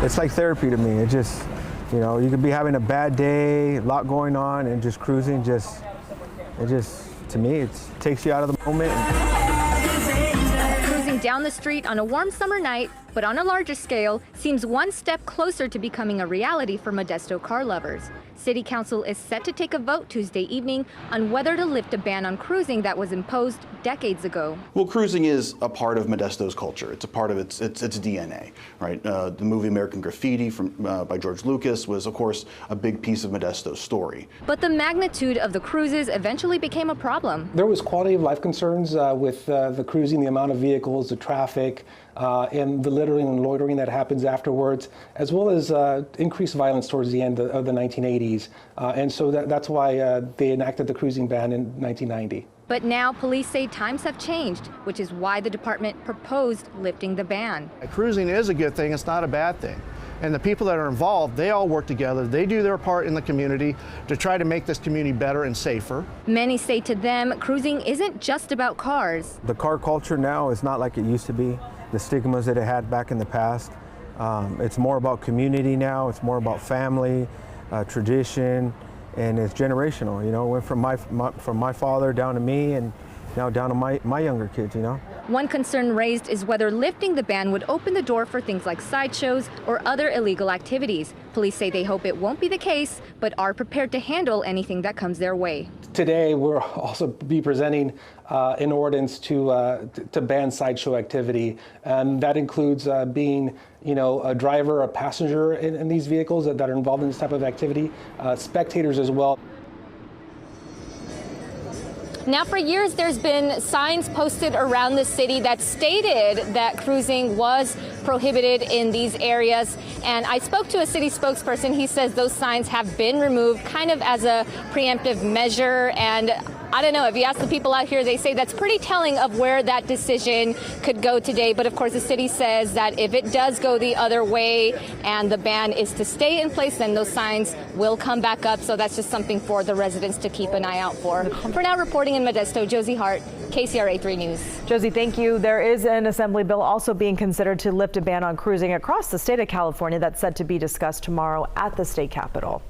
it's like therapy to me. It just, you could be having a bad day, a lot going on, and just cruising to me, it takes you out of the moment. Cruising down the street on a warm summer night, but on a larger scale, seems one step closer to becoming a reality for Modesto car lovers. City Council is set to take a vote Tuesday evening on whether to lift a ban on cruising that was imposed decades ago. Well, cruising is a part of Modesto's culture. It's a part of its DNA, right? The movie American Graffiti by George Lucas was, of course, a big piece of Modesto's story. But the magnitude of the cruises eventually became a problem. There was quality of life concerns with the cruising, the amount of vehicles, the traffic, and the littering and loitering that happens afterwards, as well as increased violence towards the end of the 1980s. And so that's why they enacted the cruising ban in 1990. But now police say times have changed, which is why the department proposed lifting the ban. Cruising is a good thing, it's not a bad thing. And the people that are involved, they all work together. They do their part in the community to try to make this community better and safer. Many say to them, cruising isn't just about cars. The car culture now is not like it used to be. The stigmas that it had back in the past. It's more about community now. It's more about family, tradition, and it's generational. It went from my father down to me, and now down to my younger kids. One concern raised is whether lifting the ban would open the door for things like sideshows or other illegal activities. Police say they hope it won't be the case, but are prepared to handle anything that comes their way. Today, we'll also be presenting an ordinance to ban sideshow activity, and that includes being, a driver, a passenger in these vehicles that are involved in this type of activity, spectators as well. Now, for years, there's been signs posted around the city that stated that cruising was prohibited in these areas. And I spoke to a city spokesperson. He says those signs have been removed kind of as a preemptive measure. And I don't know, if you ask the people out here, they say that's pretty telling of where that decision could go today. But of course, the city says that if it does go the other way and the ban is to stay in place, then those signs will come back up. So that's just something for the residents to keep an eye out for. For now, reporting in Modesto, Josie Hart, KCRA 3 News. Josie, thank you. There is an assembly bill also being considered to lift a ban on cruising across the state of California that's set to be discussed tomorrow at the state capitol.